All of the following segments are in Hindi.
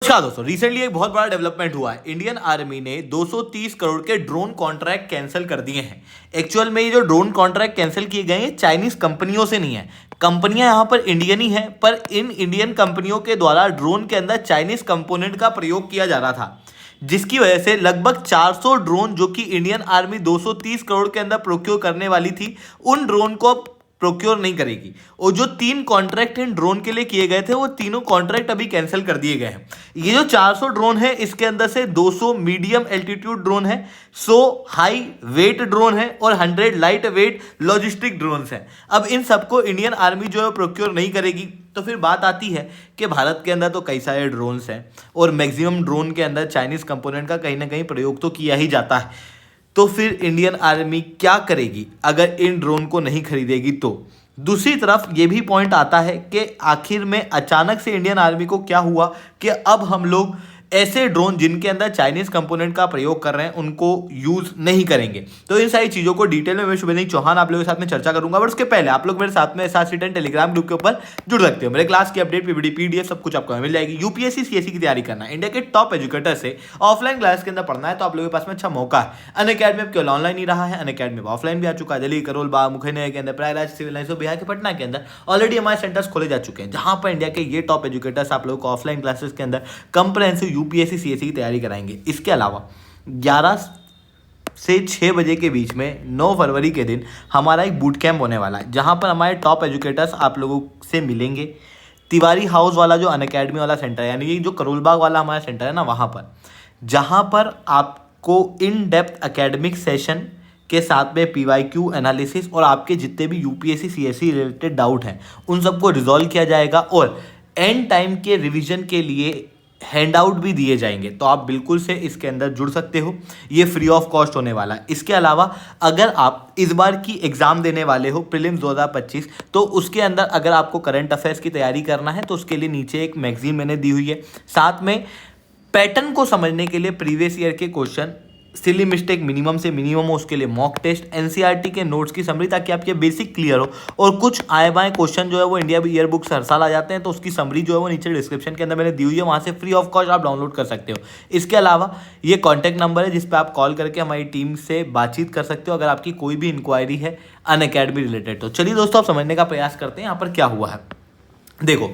नमस्कार दोस्तों, रिसेंटली एक बहुत बड़ा डेवलपमेंट हुआ है। इंडियन आर्मी ने 230 करोड़ के ड्रोन कॉन्ट्रैक्ट कैंसिल कर दिए हैं। एक्चुअल में ये जो ड्रोन कॉन्ट्रैक्ट कैंसिल किए गए हैं चाइनीज कंपनियों से नहीं है। कंपनियां यहां पर इंडियन ही हैं, पर इन इंडियन कंपनियों के द्वारा ड्रोन के अंदर चाइनीज कंपोनेंट का प्रयोग किया जा रहा था, जिसकी वजह से लगभग 400 ड्रोन जो कि इंडियन आर्मी 230 करोड़ के अंदर प्रोक्योर करने वाली थी, उन ड्रोन को प्रोक्योर नहीं करेगी। और जो 3 कॉन्ट्रैक्ट इन ड्रोन के लिए किए गए थे, वो तीनों कॉन्ट्रैक्ट अभी कैंसिल कर दिए गए हैं। ये जो 400 ड्रोन है, इसके अंदर से 200 मीडियम एल्टीट्यूड ड्रोन है, 100 हाई वेट ड्रोन है और 100 लाइट वेट लॉजिस्टिक ड्रोन है। अब इन सबको इंडियन आर्मी जो है प्रोक्योर नहीं करेगी, तो फिर बात आती है कि भारत के अंदर तो कई सारे ड्रोन्स हैं और मैक्सिमम ड्रोन के अंदर चाइनीज कंपोनेंट का कहीं ना कहीं प्रयोग तो किया ही जाता है। तो फिर इंडियन आर्मी क्या करेगी अगर इन ड्रोन को नहीं खरीदेगी? तो दूसरी तरफ ये भी पॉइंट आता है कि आखिर में अचानक से इंडियन आर्मी को क्या हुआ कि अब हम लोग ऐसे ड्रोन जिनके अंदर चाइनीज कंपोनेंट का प्रयोग कर रहे हैं उनको यूज नहीं करेंगे। तो इन सारी चीजों को डिटेल में मैं शुभेंद्र चौहान आप लोगों के साथ में चर्चा करूंगा। बट उसके पहले आप लोग मेरे साथ में SR10 टेलीग्राम ग्रुप के ऊपर जुड़ सकते हो। मेरे क्लास की अपडेट पीपीटी पीडीएफ सब कुछ आपको मिल जाएगी। यूपीएससी सीएससी की तैयारी करना है, इंडिया के टॉप एजुकेटर से ऑफलाइन क्लास के अंदर पढ़ना है, तो आप लोगों के पास में अच्छा मौका है। अनअकैडमी अब केवल ऑनलाइन ही रहा है, अनअकैडमी ऑफलाइन भी आ चुका है। दिल्ली, करोल बाग, मुखैनिया के अंदर, प्रयागराज, सिविल लाइन्स और बिहार के पटना के अंदर ऑलरेडी हमारे सेंटर्स खोले जा चुके हैं, जहां पर इंडिया के ये टॉप एजुकेटर्स आप लोगों को ऑफलाइन क्लासेस के अंदर कंप्रहेंसिव यूपीएससी सीएससी की तैयारी कराएंगे। इसके अलावा 11 से 6 बजे के बीच में 9 फरवरी के दिन हमारा एक बूट कैंप होने वाला है, जहां पर हमारे टॉप एजुकेटर्स आप लोगों से मिलेंगे। तिवारी हाउस वाला जो अनअकैडमी वाला सेंटर है, यानी कि जो करोलबाग वाला हमारा सेंटर है ना, वहां पर जहां पर आपको इन डेप्थ एकेडमिक सेशन के साथ में पीवाईक्यू एनालिसिस और आपके जितने भी यूपीएससी सीएससी रिलेटेड डाउट हैं उन सबको रिजॉल्व किया जाएगा और एंड टाइम के रिवीजन के लिए हैंड आउट भी दिए जाएंगे। तो आप बिल्कुल से इसके अंदर जुड़ सकते हो, ये फ्री ऑफ कॉस्ट होने वाला है। इसके अलावा अगर आप इस बार की एग्जाम देने वाले हो प्रीलिम्स 2025, तो उसके अंदर अगर आपको करंट अफेयर्स की तैयारी करना है तो उसके लिए नीचे एक मैगजीन मैंने दी हुई है। साथ में पैटर्न को समझने के लिए प्रीवियस ईयर के क्वेश्चन, सिली मिस्टेक मिनिमम से मिनिमम हो उसके लिए मॉक टेस्ट, एनसीईआरटी के नोट्स की समरी, ताकि आपके बेसिक क्लियर हो। और कुछ आए बाएं क्वेश्चन जो है वो इंडिया ईयर बुक से हर साल आ जाते हैं, तो उसकी समरी जो है वो नीचे डिस्क्रिप्शन के अंदर मैंने दी हुई है, वहाँ से फ्री ऑफ कॉस्ट आप डाउनलोड कर सकते हो। इसके अलावा ये कॉन्टैक्ट नंबर है जिस पर आप कॉल करके हमारी टीम से बातचीत कर सकते हो अगर आपकी कोई भी इंक्वायरी है अनअकैडमी रिलेटेड। तो चलिए दोस्तों, आप समझने का प्रयास करते हैं यहाँ पर क्या हुआ है। देखो,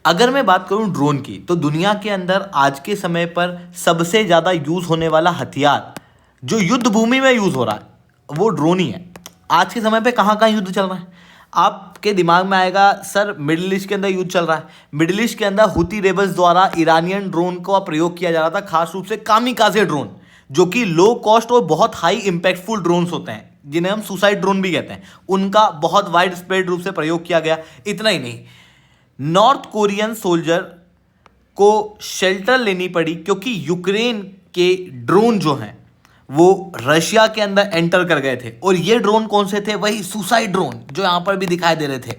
अगर मैं बात करूं ड्रोन की, तो दुनिया के अंदर आज के समय पर सबसे ज़्यादा यूज़ होने वाला हथियार जो युद्ध भूमि में यूज़ हो रहा है वो ड्रोन ही है। आज के समय पे कहाँ कहाँ युद्ध चल रहा है, आपके दिमाग में आएगा सर मिडिल ईस्ट के अंदर युद्ध चल रहा है। मिडिल ईस्ट के अंदर हुती रेबल्स द्वारा ईरानियन ड्रोन का प्रयोग किया जा रहा था, खास रूप से कामिकाज़े ड्रोन, जो कि लो कॉस्ट और बहुत हाई इम्पैक्टफुल ड्रोन्स होते हैं, जिन्हें हम सुसाइड ड्रोन भी कहते हैं। उनका बहुत वाइड स्प्रेड रूप से प्रयोग किया गया। इतना ही नहीं, नॉर्थ कोरियन सोल्जर को शेल्टर लेनी पड़ी क्योंकि यूक्रेन के ड्रोन जो हैं वो रशिया के अंदर एंटर कर गए थे। और ये ड्रोन कौन से थे? वही सुसाइड ड्रोन जो यहाँ पर भी दिखाई दे रहे थे।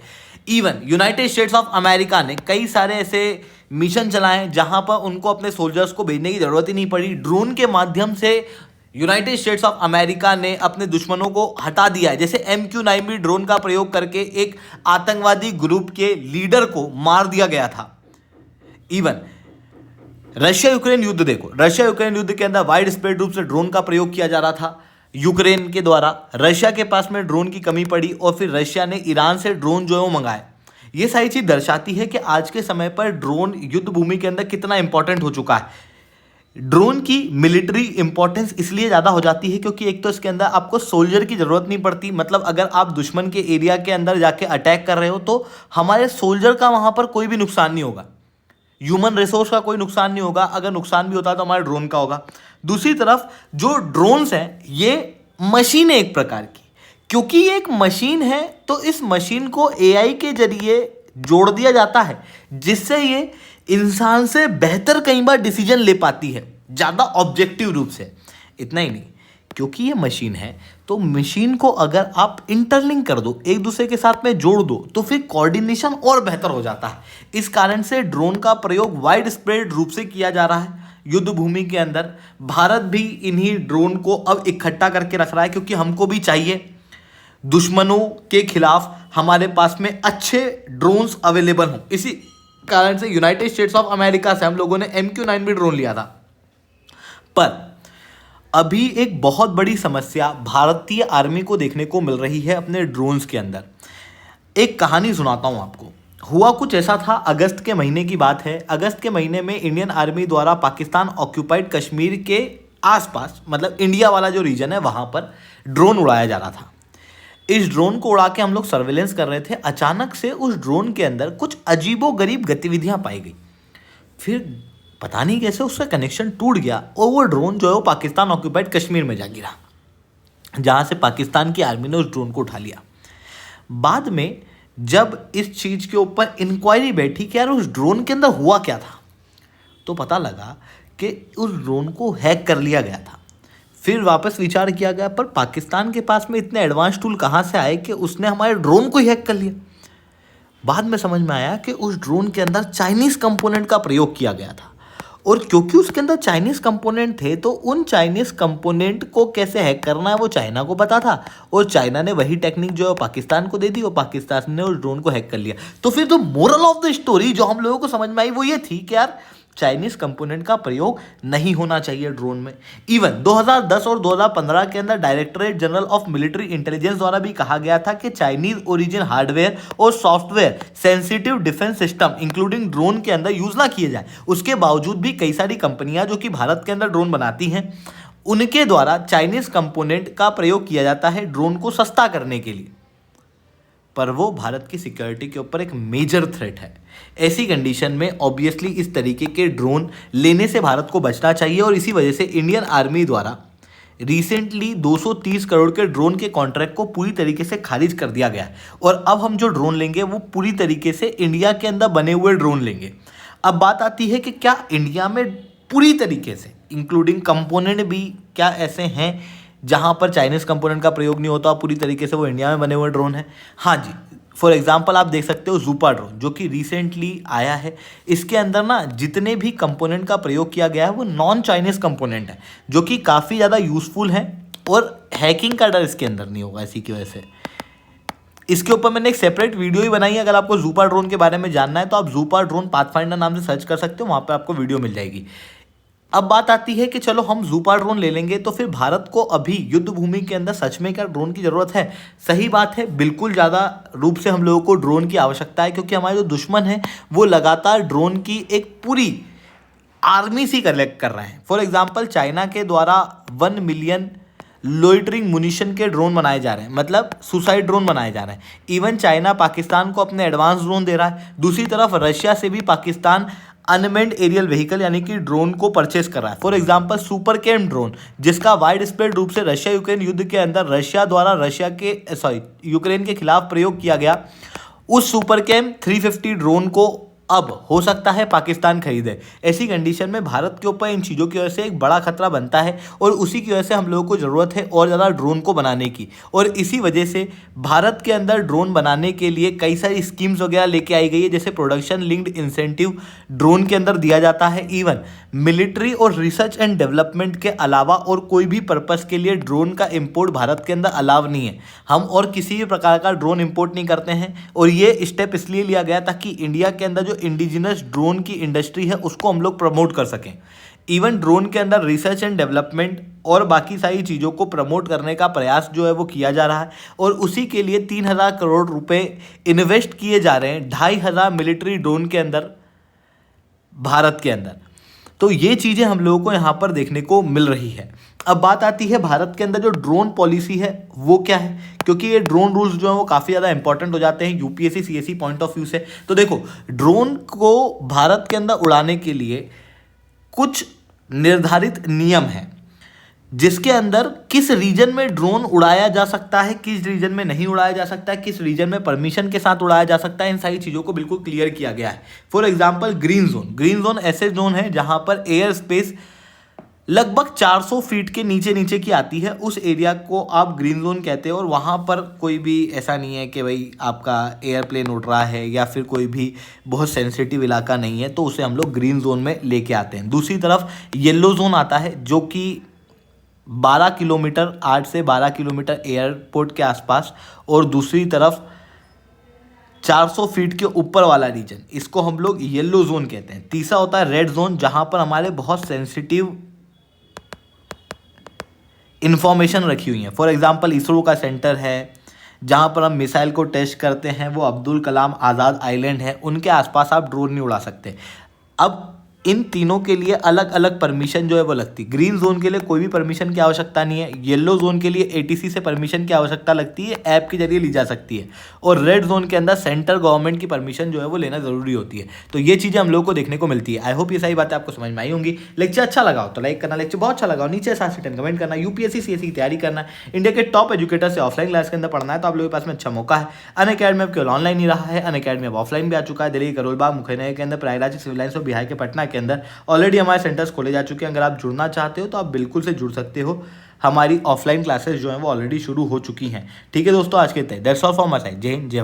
Even United states of America ने कई सारे ऐसे मिशन चलाए जहां पर उनको अपने सोल्जर्स को भेजने की जरूरत ही नहीं पड़ी। ड्रोन के माध्यम से यूनाइटेड स्टेट्स ऑफ अमेरिका ने अपने दुश्मनों को हटा दिया है। जैसे MQ-9 ड्रोन का प्रयोग करके एक आतंकवादी ग्रुप के लीडर को मार दिया गया था। इवन रशिया यूक्रेन युद्ध देखो, रशिया यूक्रेन युद्ध के अंदर वाइड स्प्रेड रूप से ड्रोन का प्रयोग किया जा रहा था यूक्रेन के द्वारा। रशिया के पास में ड्रोन की कमी पड़ी और फिर रशिया ने ईरान से ड्रोन जो है वो मंगाए। ये सारी चीज दर्शाती है कि आज के समय पर ड्रोन युद्ध भूमि के अंदर कितना इंपॉर्टेंट हो चुका है। ड्रोन की मिलिट्री इंपॉर्टेंस इसलिए ज़्यादा हो जाती है क्योंकि एक तो इसके अंदर आपको सोल्जर की ज़रूरत नहीं पड़ती। मतलब अगर आप दुश्मन के एरिया के अंदर जाके अटैक कर रहे हो तो हमारे सोल्जर का वहाँ पर कोई भी नुकसान नहीं होगा, ह्यूमन रिसोर्स का कोई नुकसान नहीं होगा। अगर नुकसान भी होता है तो हमारे ड्रोन का होगा। दूसरी तरफ जो ड्रोन्स हैं ये मशीन है एक प्रकार की, क्योंकि ये एक मशीन है तो इस मशीन को AI के जरिए जोड़ दिया जाता है, जिससे ये इंसान से बेहतर कई बार डिसीजन ले पाती है, ज़्यादा ऑब्जेक्टिव रूप से। इतना ही नहीं, क्योंकि ये मशीन है तो मशीन को अगर आप इंटरलिंक कर दो, एक दूसरे के साथ में जोड़ दो, तो फिर कोऑर्डिनेशन और बेहतर हो जाता है। इस कारण से ड्रोन का प्रयोग वाइड स्प्रेड रूप से किया जा रहा है युद्ध भूमि के अंदर। भारत भी इन्हीं ड्रोन को अब इकट्ठा करके रख रहा है क्योंकि हमको भी चाहिए दुश्मनों के खिलाफ हमारे पास में अच्छे ड्रोन्स अवेलेबल हों। इसी कारण से यूनाइटेड स्टेट्स ऑफ अमेरिका से हम लोगों ने MQ-9 भी ड्रोन लिया था। पर अभी एक बहुत बड़ी समस्या भारतीय आर्मी को देखने को मिल रही है अपने ड्रोन्स के अंदर। एक कहानी सुनाता हूं आपको। हुआ कुछ ऐसा था, अगस्त के महीने की बात है। अगस्त के महीने में इंडियन आर्मी द्वारा पाकिस्तान ऑक्यूपाइड कश्मीर के आसपास, मतलब इंडिया वाला जो रीजन है वहां पर ड्रोन उड़ाया जा रहा था। इस ड्रोन को उड़ा के हम लोग सर्वेलेंस कर रहे थे। अचानक से उस ड्रोन के अंदर कुछ अजीबोगरीब गतिविधियां पाई गई। फिर पता नहीं कैसे उसका कनेक्शन टूट गया और वो ड्रोन जो है वो पाकिस्तान ऑक्यूपाइड कश्मीर में जा गिरा, जहां से पाकिस्तान की आर्मी ने उस ड्रोन को उठा लिया। बाद में जब इस चीज के ऊपर इंक्वायरी बैठी कि यार उस ड्रोन के अंदर हुआ क्या था, तो पता लगा कि उस ड्रोन को हैक कर लिया गया था। फिर वापस विचार किया गया, पर पाकिस्तान के पास में इतने एडवांस टूल कहाँ से आए कि उसने हमारे ड्रोन को ही हैक कर लिया। बाद में समझ में आया कि उस ड्रोन के अंदर चाइनीज कंपोनेंट का प्रयोग किया गया था, और क्योंकि उसके अंदर चाइनीज कंपोनेंट थे तो उन चाइनीज कंपोनेंट को कैसे हैक करना है वो चाइना को पता था, और चाइना ने वही टेक्निक जो है पाकिस्तान को दे दी और पाकिस्तान ने उस ड्रोन को हैक कर लिया। तो फिर तो मोरल ऑफ द स्टोरी जो हम लोगों को समझ में आई वो ये थी कि यार चाइनीज कंपोनेंट का प्रयोग नहीं होना चाहिए ड्रोन में। इवन 2010 और 2015 के अंदर directorate general of military intelligence द्वारा भी कहा गया था कि चाइनीज ओरिजिन हार्डवेयर और software sensitive defence system including drone के अंदर यूज ना किए जाए। उसके बावजूद भी कई सारी कंपनियां जो कि भारत के अंदर ड्रोन बनाती हैं, उनके द्वारा चाइनीज कंपोनेंट का प्रयोग किया जाता है ड्रोन को सस्ता करने के लिए, पर वो भारत की सिक्योरिटी के ऊपर एक मेजर थ्रेट है। ऐसी कंडीशन में ऑब्वियसली इस तरीके के ड्रोन लेने से भारत को बचना चाहिए, और इसी वजह से इंडियन आर्मी द्वारा रिसेंटली 230 करोड़ के ड्रोन के कॉन्ट्रैक्ट को पूरी तरीके से खारिज कर दिया गया है। और अब हम जो ड्रोन लेंगे वो पूरी तरीके से इंडिया के अंदर बने हुए ड्रोन लेंगे। अब बात आती है कि क्या इंडिया में पूरी तरीके से इंक्लूडिंग कंपोनेंट भी क्या ऐसे हैं जहां पर चाइनीज कंपोनेंट का प्रयोग नहीं होता, पूरी तरीके से वो इंडिया में बने हुए ड्रोन है? हाँ जी, फॉर एग्जांपल आप देख सकते हो जूपा ड्रोन जो कि रिसेंटली आया है। इसके अंदर ना जितने भी कंपोनेंट का प्रयोग किया गया है वो नॉन चाइनीज कंपोनेंट है, जो कि काफ़ी ज़्यादा यूजफुल है और हैकिंग का डर इसके अंदर नहीं होगा। इसी की वजह से इसके ऊपर मैंने एक सेपरेट वीडियो ही बनाई है। अगर आपको जूपा ड्रोन के बारे में जानना है तो आप जूपा ड्रोन पाथफाइंडर नाम से सर्च कर सकते हो, वहाँ पर आपको वीडियो मिल जाएगी। अब बात आती है कि चलो हम जूपा ड्रोन ले लेंगे, तो फिर भारत को अभी युद्ध भूमि के अंदर सच में क्या ड्रोन की ज़रूरत है? सही बात है, बिल्कुल ज़्यादा रूप से हम लोगों को ड्रोन की आवश्यकता है, क्योंकि हमारे जो दुश्मन हैं वो लगातार ड्रोन की एक पूरी आर्मी सी कलेक्ट कर रहे हैं। फॉर एग्जाम्पल चाइना के द्वारा 1 मिलियन लोइटरिंग मुनिशन के ड्रोन बनाए जा रहे हैं, मतलब सुसाइड ड्रोन बनाए जा रहे हैं। इवन चाइना पाकिस्तान को अपने एडवांस ड्रोन दे रहा है। दूसरी तरफ रशिया से भी पाकिस्तान अनमेंड एरियल व्हीकल यानी कि ड्रोन को परचेस कर रहा है। For example super cam drone, जिसका वाइड स्प्रेड रूप से रशिया यूक्रेन युद्ध के अंदर रशिया द्वारा यूक्रेन के खिलाफ प्रयोग किया गया, उस सुपर कैम 350 ड्रोन को अब हो सकता है पाकिस्तान खरीदे। ऐसी कंडीशन में भारत के ऊपर इन चीज़ों की वजह से एक बड़ा खतरा बनता है, और उसी की वजह से हम लोगों को ज़रूरत है और ज़्यादा ड्रोन को बनाने की। और इसी वजह से भारत के अंदर ड्रोन बनाने के लिए कई सारी स्कीम्स वगैरह लेके आई गई है, जैसे प्रोडक्शन लिंक्ड इंसेंटिव ड्रोन के अंदर दिया जाता है। इवन मिलिट्री और रिसर्च एंड डेवलपमेंट के अलावा और कोई भी पर्पस के लिए ड्रोन का इम्पोर्ट भारत के अंदर अलाव नहीं है। हम और किसी भी प्रकार का ड्रोन इम्पोर्ट नहीं करते हैं, और ये स्टेप इसलिए लिया गया ताकि इंडिया के अंदर जो इंडिजिनस ड्रोन की इंडस्ट्री है उसको हम लोग प्रमोट कर सकें। इवन ड्रोन के अंदर रिसर्च एंड डेवलपमेंट और बाकी सारी चीज़ों को प्रमोट करने का प्रयास जो है वो किया जा रहा है, और उसी के लिए 3000 करोड़ रुपए इन्वेस्ट किए जा रहे हैं 2500 मिलिट्री ड्रोन के अंदर भारत के अंदर। तो ये चीज़ें हम लोगों को यहाँ पर देखने को मिल रही है। अब बात आती है भारत के अंदर जो ड्रोन पॉलिसी है वो क्या है, क्योंकि ये ड्रोन रूल्स जो हैं वो काफ़ी ज़्यादा इंपॉर्टेंट हो जाते हैं UPSC CSC point of view से। तो देखो, ड्रोन को भारत के अंदर उड़ाने के लिए कुछ निर्धारित नियम हैं, जिसके अंदर किस रीजन में ड्रोन उड़ाया जा सकता है, किस रीजन में नहीं उड़ाया जा सकता है, किस रीजन में परमिशन के साथ उड़ाया जा सकता है, इन सारी चीज़ों को बिल्कुल क्लियर किया गया है। फॉर एग्जांपल ग्रीन जोन ऐसे जोन है जहां पर एयर स्पेस लगभग 400 फीट के नीचे नीचे की आती है, उस एरिया को आप ग्रीन जोन कहते हैं। और वहाँ पर कोई भी ऐसा नहीं है कि भाई आपका एयरप्लेन उड़ रहा है या फिर कोई भी बहुत सेंसिटिव इलाका नहीं है, तो उसे हम लोग ग्रीन जोन में लेके आते हैं। दूसरी तरफ येलो जोन आता है जो कि 12 किलोमीटर 8 से 12 किलोमीटर एयरपोर्ट के आसपास, और दूसरी तरफ 400 फीट के ऊपर वाला रीजन, इसको हम लोग येलो जोन कहते हैं। तीसरा होता है रेड जोन, जहां पर हमारे बहुत सेंसिटिव इंफॉर्मेशन रखी हुई है। फॉर एग्जांपल इसरो का सेंटर है, जहां पर हम मिसाइल को टेस्ट करते हैं, वो अब्दुल कलाम आज़ाद आइलैंड है, उनके आसपास आप ड्रोन नहीं उड़ा सकते। अब इन तीनों के लिए अलग अलग परमिशन जो है वो लगती है। ग्रीन जोन के लिए कोई भी परमिशन की आवश्यकता नहीं है, येलो जोन के लिए एटीसी से परमिशन की आवश्यकता लगती है, ऐप के जरिए ली जा सकती है, और रेड जोन के अंदर सेंट्रल गवर्नमेंट की परमिशन जो है वो लेना जरूरी होती है। तो ये चीज़ें हम लोग को देखने को मिलती है। आई होप ये सारी बातें आपको समझ में आई होंगी। लेक्चर अच्छा लगा हो तो लाइक करना, लेक्चर बहुत अच्छा लगा हो नीचे 7 से 10 कमेंट करना। यूपीएससी सीएससी की तैयारी करना, इंडिया के टॉप एजुकेटर से ऑफलाइन क्लास के अंदर पढ़ना है तो आप लोगों के पास में अच्छा मौका है। अनअकैडमी अब केवल ऑनलाइन ही रहा है, अनअकैडमी अब ऑफलाइन भी आ चुका है। दिल्ली करोलबाग, मुखैना के अंदर, प्रयागराज सिविल लाइन्स और बिहार के पटना के अंदर ऑलरेडी हमारे सेंटर्स खोले जा चुके हैं। अगर आप जुड़ना चाहते हो तो आप बिल्कुल से जुड़ सकते हो। हमारी ऑफलाइन क्लासेस जो हैं वो ऑलरेडी शुरू हो चुकी हैं। ठीक है दोस्तों, आज के that's all from my side. जय हिंद, जय भारत।